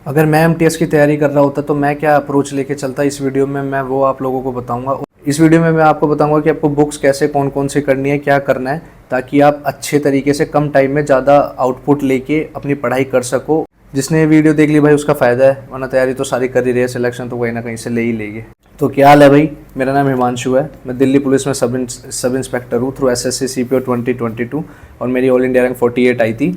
अगर मैं एमटीएस की तैयारी कर रहा होता तो मैं क्या अप्रोच लेके चलता, इस वीडियो में मैं वो आप लोगों को बताऊंगा। इस वीडियो में मैं आपको बताऊंगा कि आपको बुक्स कैसे कौन कौन सी करनी है, क्या करना है, ताकि आप अच्छे तरीके से कम टाइम में ज़्यादा आउटपुट लेके अपनी पढ़ाई कर सको। जिसने वीडियो देख ली भाई उसका फ़ायदा है, वरना तैयारी तो सारी कर ही रही है, सिलेक्शन तो कहीं ना कहीं से ले ही लेंगे। तो क्या हाल है भाई, मेरा नाम हिमांशु है, मैं दिल्ली पुलिस में सब इंस्पेक्टर हूँ थ्रू एसएससी सीपीओ 2022 और मेरी ऑल इंडिया रैंक 48 आई थी।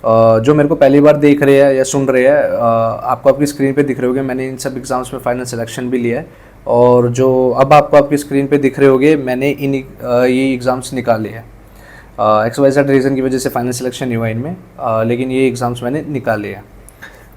जो मेरे को पहली बार देख रहे हैं या सुन रहे हैं, आपको आपकी स्क्रीन पे दिख रहे होंगे मैंने इन सब एग्ज़ाम्स में फाइनल सिलेक्शन भी लिया है। और जो अब आपको आपकी स्क्रीन पे दिख रहे होंगे मैंने ये एग्ज़ाम्स निकाले हैं। XYZ रीज़न की वजह से फाइनल सिलेक्शन नहीं हुआ इनमें, लेकिन ये एग्ज़ाम्स मैंने निकाले हैं।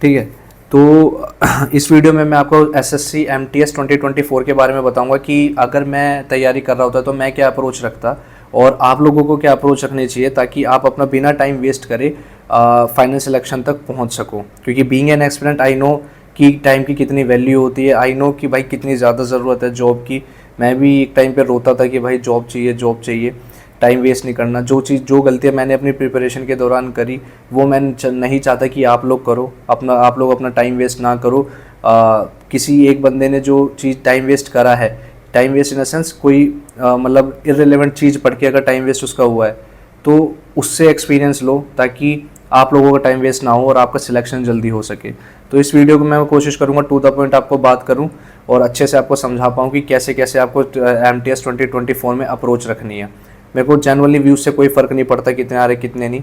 ठीक है, तो इस वीडियो में मैं आपको एसएससी एमटीएस 2024 के बारे में बताऊंगा कि अगर मैं तैयारी कर रहा होता तो मैं क्या अप्रोच रखता और आप लोगों को क्या अप्रोच रखनी चाहिए, ताकि आप अपना बिना टाइम वेस्ट करे फाइनल सिलेक्शन तक पहुंच सको। क्योंकि बीइंग एन एक्सपीरियंट आई नो कि टाइम की कितनी वैल्यू होती है, आई नो कि भाई कितनी ज़्यादा ज़रूरत है जॉब की। मैं भी एक टाइम पे रोता था कि भाई जॉब चाहिए जॉब चाहिए, टाइम वेस्ट नहीं करना। जो गलतियाँ मैंने अपनी प्रिपरेशन के दौरान करी वो मैं नहीं चाहता कि आप लोग करो। आप लोग अपना टाइम वेस्ट ना करो। किसी एक बंदे ने जो चीज़ टाइम वेस्ट करा है, time waste in the sense कोई मतलब इररिलेवेंट चीज़ पढ़ के अगर टाइम वेस्ट उसका हुआ है तो उससे एक्सपीरियंस लो, ताकि आप लोगों का टाइम वेस्ट ना हो और आपका सिलेक्शन जल्दी हो सके। तो इस वीडियो को मैं कोशिश करूँगा टू द पॉइंट आपको बात करूँ और अच्छे से आपको समझा पाऊँ कि कैसे कैसे आपको एमटीएस 2024 में अप्रोच रखनी है। मेरे को जनरली व्यूज़ से कोई फ़र्क नहीं पड़ता कितने आ रहे कितने नहीं,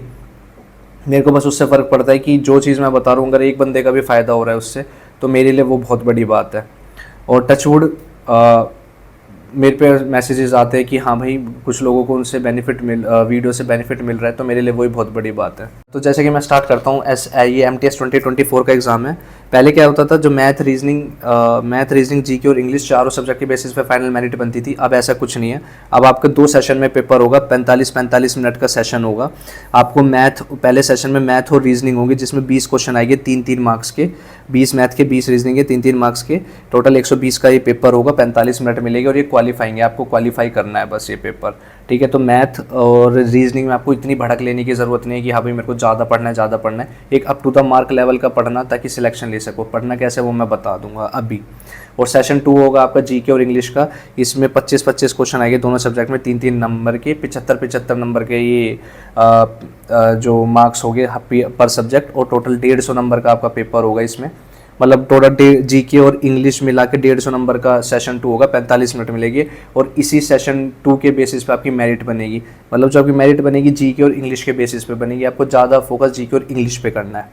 मेरे को बस उससे फ़र्क पड़ता है कि जो चीज़ मैं बता रहा हूँ अगर एक बंदे का भी फ़ायदा हो रहा है उससे, तो मेरे लिए वो बहुत बड़ी बात है। और टचवुड मेरे पे मैसेजेस आते हैं कि हाँ भाई कुछ लोगों को उनसे वीडियो से बेनिफिट मिल रहा है, तो मेरे लिए वही बहुत बड़ी बात है। तो जैसे कि मैं स्टार्ट करता हूँ, ये एमटीएस 2024 का एग्ज़ाम है। पहले क्या होता था, जो मैथ रीजनिंग जीके और इंग्लिश चारों सब्जेक्ट के बेसिस पे फाइनल मेरिट बनती थी। अब ऐसा कुछ नहीं है। अब आपका 2 सेशन में पेपर होगा, 45 मिनट का सेशन होगा। आपको पहले सेशन में मैथ और रीजनिंग होंगे, जिसमें 20 क्वेश्चन आएंगे 3-3 मार्क्स के, 20 मैथ के 20 रीजनिंग के 3-3 मार्क्स के, टोटल 120 का ये पेपर होगा। 45 मिनट मिलेगी और ये क्वालिफाइंग है, आपको क्वालिफाई करना है बस ये पेपर। ठीक है, तो मैथ और रीजनिंग में आपको इतनी भड़क लेने की ज़रूरत नहीं है कि हाँ भाई मेरे को ज़्यादा पढ़ना है। एक up to the mark level का पढ़ना, ताकि सिलेक्शन ले सको। पढ़ना कैसे वो मैं बता दूंगा अभी। और सेशन 2 होगा आपका जीके और इंग्लिश का। इसमें 25-25 क्वेश्चन आएंगे दोनों सब्जेक्ट में, 3-3 नंबर के, 75-75 नंबर के ये जो मार्क्स हो गए पर सब्जेक्ट, और टोटल 150 नंबर का आपका पेपर होगा इसमें। मतलब टोटल जीके और इंग्लिश मिला के 150 नंबर का सेशन 2 होगा, 45 मिनट मिलेगी। और इसी सेशन 2 के बेसिस पे आपकी मेरिट बनेगी। मतलब जो आपकी मेरिट बनेगी जीके और इंग्लिश के बेसिस पे बनेगी। आपको ज़्यादा फोकस जीके और इंग्लिश पे करना है।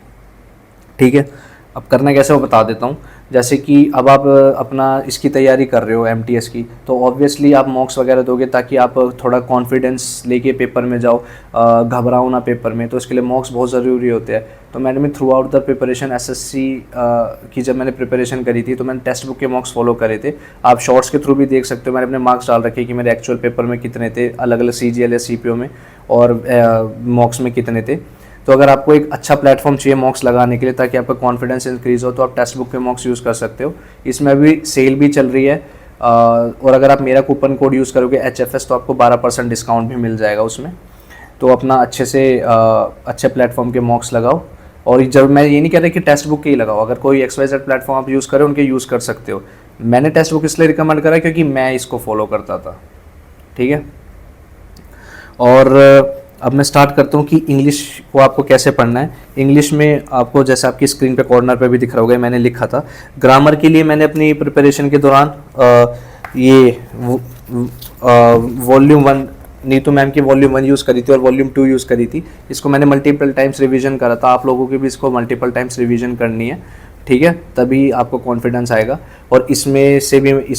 ठीक है, अब करना कैसे वो बता देता हूँ। जैसे कि अब आप अपना इसकी तैयारी कर रहे हो एमटीएस की, तो ऑब्वियसली आप मॉक्स वगैरह दोगे ताकि आप थोड़ा कॉन्फिडेंस लेके पेपर में जाओ, घबराओ ना पेपर में। तो इसके लिए मॉक्स बहुत ज़रूरी होते हैं। तो मैंने भी through out the preparation SSC की जब मैंने प्रिपरेशन करी थी तो मैंने टेक्स्ट बुक के मॉक्स फॉलो करे थे। आप शॉर्ट्स के थ्रू भी देख सकते हो, मैंने अपने मार्क्स डाल रखे कि मेरे एक्चुअल पेपर में कितने थे, अलग अलग CGL या CPO में, और मॉक्स में कितने थे। तो अगर आपको एक अच्छा प्लेटफॉर्म चाहिए मॉक्स लगाने के लिए ताकि आपका कॉन्फिडेंस इंक्रीज़ हो, तो आप टेक्स्ट बुक के मॉक्स यूज़ कर सकते हो। इसमें अभी सेल भी चल रही है, और अगर आप मेरा कूपन कोड यूज़ करोगे HFS तो आपको 12% डिस्काउंट भी मिल जाएगा उसमें। तो अपना अच्छे से अच्छे प्लेटफॉर्म के मॉक्स लगाओ। और जब मैं ये नहीं कह रहा कि टेक्स्ट बुक के ही लगाओ, अगर कोई XYZ प्लेटफॉर्म आप यूज़ करें उनके यूज़ कर सकते हो। मैंने टेक्स्ट बुक इसलिए रिकमेंड करा क्योंकि मैं इसको फॉलो करता था। ठीक है, और अब मैं स्टार्ट करता हूँ कि इंग्लिश को आपको कैसे पढ़ना है। इंग्लिश में आपको जैसे आपकी स्क्रीन पे कॉर्नर पे भी दिख रहा होगा, मैंने लिखा था ग्रामर के लिए। मैंने अपनी प्रिपरेशन के दौरान ये वॉल्यूम 1 नीतू मैम की वॉल्यूम 1 यूज़ करी थी और वॉल्यूम 2 यूज़ करी थी। इसको मैंने मल्टीपल टाइम्स रिवीजन करा था। आप लोगों की भी इसको मल्टीपल टाइम्स रिवीजन करनी है। ठीक है, तभी आपको कॉन्फिडेंस आएगा। और इसमें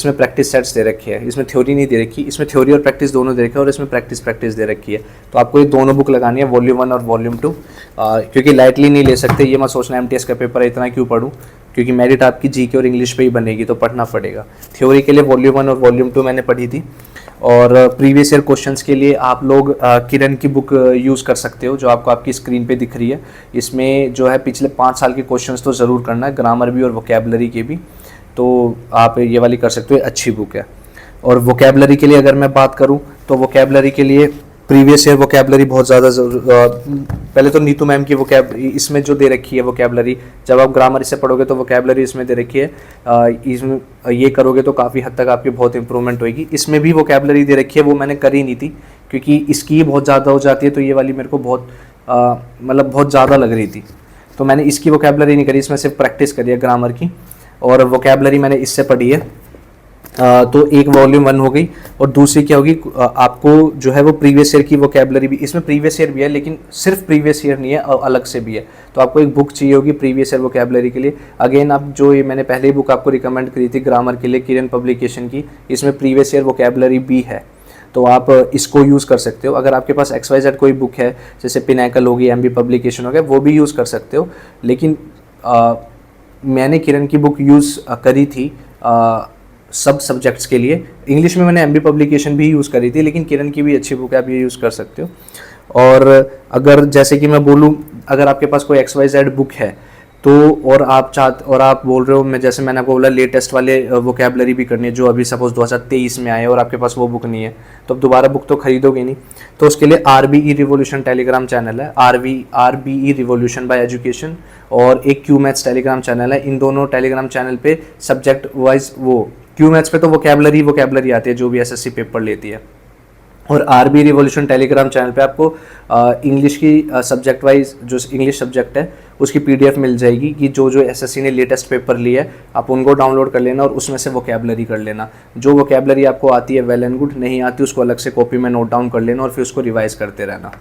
प्रैक्टिस सेट्स दे रखे हैं, इसमें थ्योरी नहीं दे रखी। इसमें थ्योरी और प्रैक्टिस दोनों दे रखे हैं, और इसमें प्रैक्टिस दे रखी है। तो आपको ये दोनों बुक लगानी है, वॉल्यूम 1 और वॉल्यूम 2, क्योंकि लाइटली नहीं ले सकते। ये मत सोचना एमटीएस का पेपर है इतना क्यों पढ़ूँ, क्योंकि मेरिट आपकी जीके और इंग्लिश पे ही बनेगी, तो पढ़ना पड़ेगा। थ्योरी के लिए वॉल्यूम 1 और वॉल्यूम 2 मैंने पढ़ी थी। और प्रीवियस ईयर क्वेश्चंस के लिए आप लोग किरण की बुक यूज़ कर सकते हो, जो आपको आपकी स्क्रीन पे दिख रही है। इसमें जो है पिछले 5 साल के क्वेश्चंस तो ज़रूर करना है, ग्रामर भी और वोकैबलरी के भी। तो आप ये वाली कर सकते हो, अच्छी बुक है। और वोकैबलरी के लिए अगर मैं बात करूँ तो वोकैबलरी के लिए प्रीवियस ईयर वोकेबलरी बहुत ज़्यादा पहले तो नीतू मैम की इसमें जो दे रखी है वोकेबलरी, जब आप ग्रामर इससे पढ़ोगे तो वोकेबलरी इसमें दे रखी है, इसमें ये करोगे तो काफ़ी हद तक आपकी बहुत इंप्रूवमेंट होगी। इसमें भी वोकेबलरी दे रखी है, वो मैंने करी नहीं थी क्योंकि इसकी बहुत ज़्यादा हो जाती है, तो ये वाली मेरे को बहुत मतलब बहुत ज़्यादा लग रही थी, तो मैंने इसकी वोकेबलरी नहीं करी, इसमें सिर्फ प्रैक्टिस करी है ग्रामर की, और वोकेबलरी मैंने इससे पढ़ी है। तो एक वॉल्यूम 1 हो गई, और दूसरी क्या होगी, आपको जो है वो प्रीवियस ईयर की वोकेबलरी भी, इसमें प्रीवियस ईयर भी है लेकिन सिर्फ प्रीवियस ईयर नहीं है, अलग से भी है, तो आपको एक बुक चाहिए होगी प्रीवियस ईयर वोकेबलरी के लिए। अगेन आप जो ये मैंने पहले ही बुक आपको रिकमेंड करी थी ग्रामर के लिए, किरण पब्लिकेशन की, इसमें प्रीवियस ईयर वोकेबलरी भी है, तो आप इसको यूज़ कर सकते हो। अगर आपके पास XYZ कोई बुक है, जैसे पिनैकल होगी, MB पब्लिकेशन हो गया, वो भी यूज़ कर सकते हो, लेकिन मैंने किरण की बुक यूज़ करी थी सब सब्जेक्ट्स के लिए। इंग्लिश में मैंने MB पब्लिकेशन भी यूज़ करी थी, लेकिन किरण की भी अच्छी बुक है, आप ये यूज़ कर सकते हो। और अगर जैसे कि मैं बोलूँ, अगर आपके पास कोई XYZ बुक है तो, और आप बोल रहे हो, मैं जैसे मैंने आपको बोला लेटेस्ट वाले वोकेबलरी भी करनी है, जो अभी सपोज 2023 में आए और आपके पास वो बुक नहीं है, तो अब दोबारा बुक तो खरीदोगे नहीं, तो उसके लिए RBE रिवोल्यूशन टेलीग्राम चैनल है, RBE रिवोल्यूशन बाय एजुकेशन, और एक QMaths टेलीग्राम चैनल है। इन दोनों टेलीग्राम चैनल पे सब्जेक्ट वाइज, वो QMaths पे तो वोकेबलरी आती है जो भी SSC पेपर लेती है, और RBE रिवोल्यूशन टेलीग्राम चैनल पे आपको इंग्लिश की सब्जेक्ट वाइज जो इंग्लिश सब्जेक्ट है उसकी PDF मिल जाएगी, कि जो SSC ने लेटेस्ट पेपर लिया है आप उनको डाउनलोड कर लेना और उसमें से वोकेबलरी कर लेना। जो वोकेबलरी आपको आती है वेल एंड गुड, नहीं आती उसको अलग से कॉपी में नोट डाउन कर लेना और फिर उसको रिवाइज करते रहना।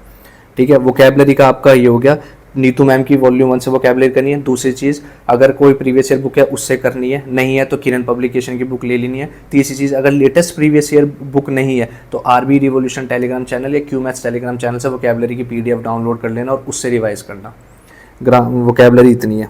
ठीक है, वोकेबलरी का आपका ये हो गया। नीतू मैम की वॉल्यूम 1 से वोकेबलरी करनी है। दूसरी चीज़, अगर कोई प्रीवियस ईयर बुक है उससे करनी है, नहीं है तो किरण पब्लिकेशन की बुक ले लेनी है। तीसरी चीज़, अगर लेटेस्ट प्रीवियस ईयर बुक नहीं है तो RBE रिवोल्यूशन टेलीग्राम चैनल या QMaths टेलीग्राम चैनल से वोकेबलरी की PDF डाउनलोड कर लेना और उससे रिवाइज करना। वोकेबलरी इतनी है।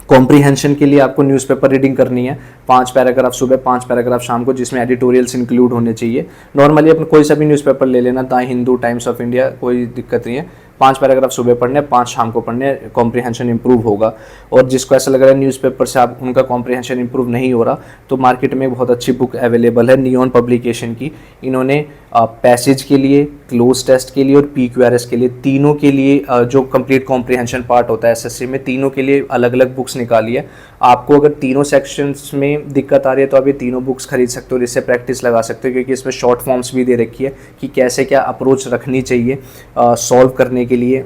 कॉम्प्रीहेंशन के लिए आपको न्यूज़पेपर रीडिंग करनी है, 5 पैराग्राफ सुबह, 5 पैराग्राफ शाम को, जिसमें एडिटोरियल्स इंक्लूड होने चाहिए। नॉर्मली अपने कोई सा भी न्यूज़पेपर ले लेना, the Hindu, times of India, कोई दिक्कत नहीं है। 5 पैराग्राफ सुबह पढ़ने, 5 शाम को पढ़ने, कॉम्प्रीहेंशन इंप्रूव होगा। और जिसको ऐसा लग रहा है न्यूज़पेपर से आप उनका कॉम्प्रीहेंशन इंप्रूव नहीं हो रहा, तो मार्केट में बहुत अच्छी बुक अवेलेबल है नियॉन पब्लिकेशन की। इन्होंने पैसेज के लिए, क्लोज टेस्ट के लिए और PQRS के लिए, तीनों के लिए जो कंप्लीट कॉम्प्रीहेंशन पार्ट होता है SSC में, तीनों के लिए अलग अलग बुक्स निकाली है। आपको अगर तीनों सेक्शंस में दिक्कत आ रही है तो आप ये तीनों बुक्स खरीद सकते हो और इससे प्रैक्टिस लगा सकते हो, क्योंकि इसमें शॉर्ट फॉर्म्स भी दे रखी है कि कैसे क्या अप्रोच रखनी चाहिए सॉल्व करने के लिए,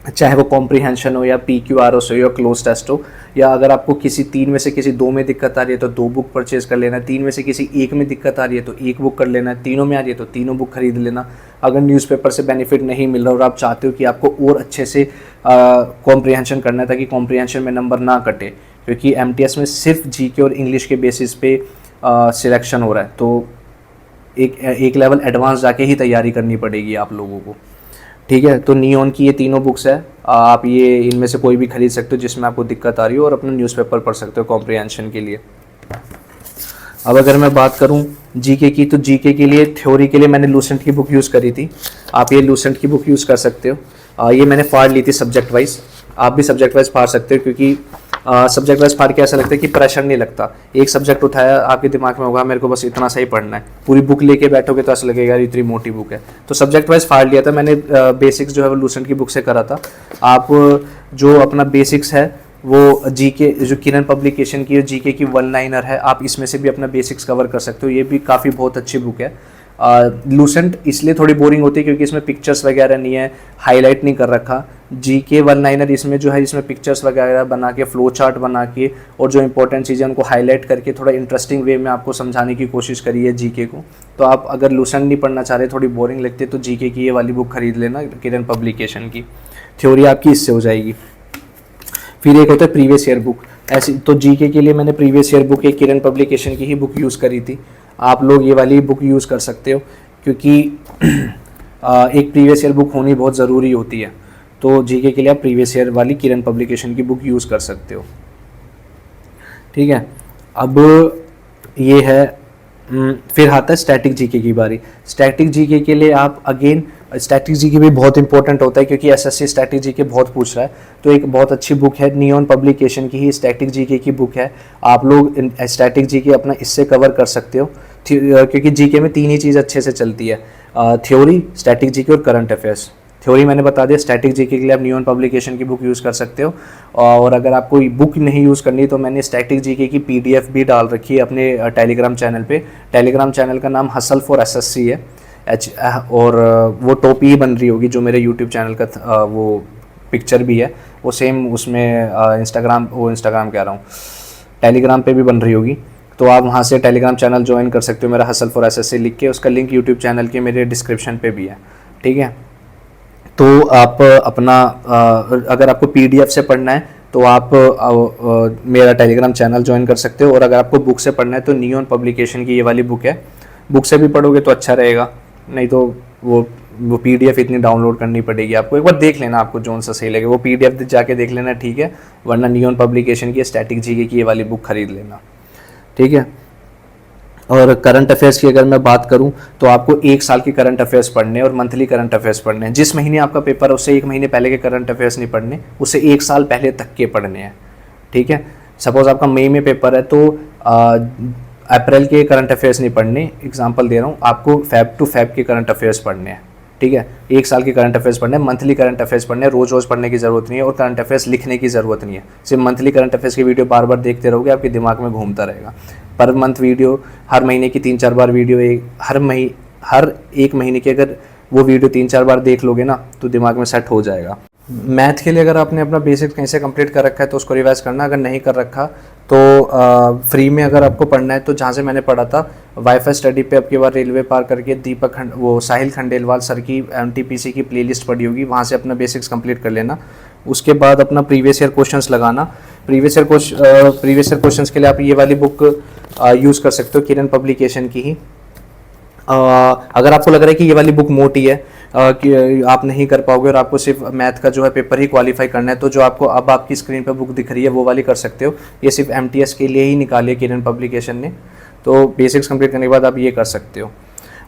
चाहे वो कॉम्प्रीहेंशन हो या PQRS हो या क्लोज टेस्ट हो। या अगर आपको किसी 3 में से किसी 2 में दिक्कत आ रही है तो 2 बुक परचेज कर लेना है, 3 में से किसी 1 में दिक्कत आ रही है तो 1 बुक कर लेना है, तीनों में आ रही है तो तीनों बुक खरीद लेना। अगर न्यूज़पेपर से बेनिफिट नहीं मिल रहा और आप चाहते हो कि आपको और अच्छे से कॉम्प्रीहेंशन करना है ताकि कॉम्प्रीहेंशन में नंबर ना कटे, क्योंकि MTS में सिर्फ GK और इंग्लिश के बेसिस पे सिलेक्शन हो रहा है, तो एक लेवल एडवांस जाके ही तैयारी करनी पड़ेगी आप लोगों को। ठीक है, तो नियॉन की ये तीनों बुक्स है, आप ये इनमें से कोई भी खरीद सकते हो जिसमें आपको दिक्कत आ रही हो, और अपना न्यूज़पेपर पढ़ सकते हो कॉम्प्रीहेंशन के लिए। अब अगर मैं बात करूं GK की, तो GK के लिए थ्योरी के लिए मैंने लूसेंट की बुक यूज़ करी थी। आप ये लूसेंट की बुक यूज़ कर सकते हो। ये मैंने फाड़ ली थी सब्जेक्ट वाइज, आप भी सब्जेक्ट वाइज फाड़ सकते हो, क्योंकि सब्जेक्ट वाइज फाड़ के ऐसा लगता है कि प्रेशर नहीं लगता। एक सब्जेक्ट उठाया, आपके दिमाग में होगा मेरे को बस इतना सही पढ़ना है, पूरी बुक लेके बैठोगे तो ऐसा लगेगा यार इतनी मोटी बुक है। तो सब्जेक्ट वाइज फाड़ लिया था मैंने। बेसिक्स जो है वो लूसेंट की बुक से करा था। आप जो अपना बेसिक्स है वो GK जो किरण पब्लिकेशन की GK की 1-लाइनर है, आप इसमें से भी अपना बेसिक्स कवर कर सकते हो। ये भी काफ़ी बहुत अच्छी बुक है। लूसेंट इसलिए थोड़ी बोरिंग होती है क्योंकि इसमें पिक्चर्स वगैरह नहीं है, हाईलाइट नहीं कर रखा। GK 1-लाइनर इसमें जो है, इसमें पिक्चर्स वगैरह बना के, फ्लो चार्ट बना के, और जो इंपॉर्टेंट चीज़ें उनको हाईलाइट करके थोड़ा इंटरेस्टिंग वे में आपको समझाने की कोशिश करी है GK को। तो आप अगर लूसेंट नहीं पढ़ना चाह रहे, थोड़ी बोरिंग लगती है, तो GK की ये वाली बुक खरीद लेना, किरण पब्लिकेशन की। थ्योरी आपकी इससे हो जाएगी। फिर एक होता है प्रीवियस ईयर बुक। ऐसी तो GK के लिए मैंने प्रीवियस ईयर बुक एक किरण पब्लिकेशन की ही बुक यूज़ करी थी। आप लोग ये वाली बुक यूज़ कर सकते हो, क्योंकि एक प्रीवियस ईयर बुक होनी बहुत ज़रूरी होती है। तो GK के लिए आप प्रीवियस ईयर वाली किरण पब्लिकेशन की बुक यूज़ कर सकते हो। ठीक है, अब ये है फिर आता है स्टैटिक GK की बारी। स्टैटिक GK के लिए आप अगेन, स्टैटिक GK भी बहुत इंपॉर्टेंट होता है क्योंकि SSC स्टैटिक GK बहुत पूछ रहा है। तो एक बहुत अच्छी बुक है, नियॉन पब्लिकेशन की ही स्टैटिक GK की बुक है। आप लोग स्टैटिक GK अपना इससे कवर कर सकते हो, क्योंकि GK में 3 ही चीज़ अच्छे से चलती है। थ्योरी, स्टैटिक जीके और करंट अफेयर्स। थ्योरी मैंने बता दिया, स्टैटिक जीके के लिए आप नियॉन पब्लिकेशन की बुक यूज़ कर सकते हो, और अगर आपको बुक नहीं यूज़ करनी तो मैंने स्टैटिक जीके की पीडीएफ भी डाल रखी है अपने टेलीग्राम चैनल पे। टेलीग्राम चैनल का नाम हसल फॉर एसएससी है और वो टोपी ही बन रही होगी जो मेरे यूट्यूब चैनल का वो पिक्चर भी है, वो सेम उसमें इंस्टाग्राम कह रहा हूँ, टेलीग्राम पे भी बन रही होगी। तो आप वहाँ से टेलीग्राम चैनल ज्वाइन कर सकते हो, मेरा हसल फॉर एसएससी लिख के, उसका लिंक यूट्यूब चैनल के मेरे डिस्क्रिप्शन पे भी है, ठीक है। तो आप अपना अगर आपको पीडीएफ से पढ़ना है तो आप मेरा टेलीग्राम चैनल ज्वाइन कर सकते हो, और अगर आपको बुक से पढ़ना है तो नियॉन पब्लिकेशन की ये वाली बुक है, बुक से भी पढ़ोगे तो अच्छा रहेगा, नहीं तो वो पीडीएफ इतनी डाउनलोड करनी पड़ेगी आपको। एक बार देख लेना आपको जोन सा सही लगे, वो पीडीएफ जाके देख लेना, ठीक है, वरना नियॉन पब्लिकेशन की स्टैटिक जीके की ये वाली बुक खरीद लेना, ठीक है। और करंट अफेयर्स की अगर मैं बात करूं तो आपको 1 साल के करंट अफेयर्स पढ़ने और मंथली करंट अफेयर्स पढ़ने हैं। जिस महीने आपका पेपर है उससे 1 महीने पहले के करंट अफेयर्स नहीं पढ़ने, उससे 1 साल पहले तक के पढ़ने हैं, ठीक है। सपोज आपका मई में पेपर है तो अप्रैल के करंट अफेयर्स नहीं पढ़ने, एग्जाम्पल दे रहा हूँ, आपको फेब टू फेब के करंट अफेयर्स पढ़ने हैं, ठीक है। 1 साल के करंट अफेयर्स पढ़ने हैं, मंथली करंट अफेयर्स पढ़ने हैं, रोज रोज पढ़ने की जरूरत नहीं है, और करंट अफेयर्स लिखने की जरूरत नहीं है। सिर्फ मंथली करंट अफेयर्स की वीडियो बार बार देखते रहोगे, आपके दिमाग में घूमता रहेगा। पर मंथ वीडियो, हर महीने की 3-4 बार वीडियो, हर एक महीने की अगर वो वीडियो 3-4 बार देख लोगे ना तो दिमाग में सेट हो जाएगा। मैथ के लिए अगर आपने अपना बेसिक्स कहीं से कंप्लीट कर रखा है तो उसको रिवाइज करना, अगर नहीं कर रखा तो फ्री में अगर आपको पढ़ना है तो जहाँ से मैंने पढ़ा था वाईफाई स्टडी पे अब की बार रेलवे पार करके साहिल खंडेलवाल सर की एमटीपीसी की प्लेलिस्ट पड़ी होगी, वहाँ से अपना बेसिक्स कंप्लीट कर लेना। उसके बाद अपना प्रीवियस ईयर क्वेश्चंस लगाना। प्रीवियस ईयर क्वेश्चंस के लिए आप ये वाली बुक यूज़ कर सकते हो, किरण पब्लिकेशन की ही। अगर आपको लग रहा है कि ये वाली बुक मोटी है कि आप नहीं कर पाओगे और आपको सिर्फ मैथ का जो है पेपर ही क्वालिफाई करना है, तो जो आपको अब आपकी स्क्रीन पर बुक दिख रही है वो वाली कर सकते हो। ये सिर्फ एमटीएस के लिए ही निकाली है किरण पब्लिकेशन ने, तो बेसिक्स कंप्लीट करने के बाद आप ये कर सकते हो।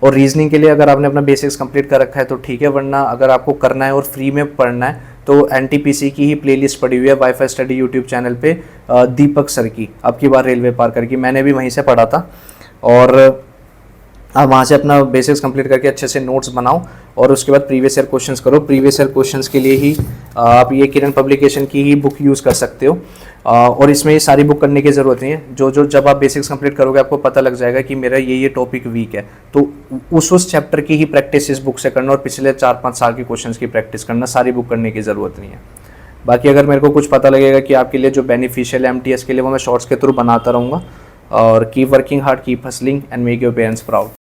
और रीजनिंग के लिए अगर आपने अपना बेसिक्स कंप्लीट कर रखा है तो ठीक है, वरना अगर आपको करना है और फ्री में पढ़ना है तो एनटीपीसी की ही प्लेलिस्ट पड़ी हुई है वाईफाई स्टडी यूट्यूब चैनल पे, दीपक सर की अब की बार रेलवे पार करके, मैंने भी वहीं से पढ़ा था। और आप वहाँ से अपना बेसिक्स कंप्लीट करके अच्छे से नोट्स बनाओ और उसके बाद प्रीवियस ईयर क्वेश्चंस करो। प्रीवियस ईयर क्वेश्चंस के लिए ही आप ये किरण पब्लिकेशन की ही बुक यूज़ कर सकते हो, और इसमें ये सारी बुक करने की ज़रूरत नहीं है। जो जब आप बेसिक्स कंप्लीट करोगे आपको पता लग जाएगा कि मेरा ये टॉपिक वीक है, तो उस चैप्टर की ही प्रैक्टिस इस बुक से करना और पिछले 4-5 साल की क्वेश्चन की प्रैक्टिस करना, सारी बुक करने की ज़रूरत नहीं है। बाकी अगर मेरे को कुछ पता लगेगा कि आपके लिए जो बेनिफिशियल है एमटीएस के लिए, वो मैं शॉर्ट्स के थ्रू बनाता रहूँगा। और keep working hard, keep hustling and make your parents proud.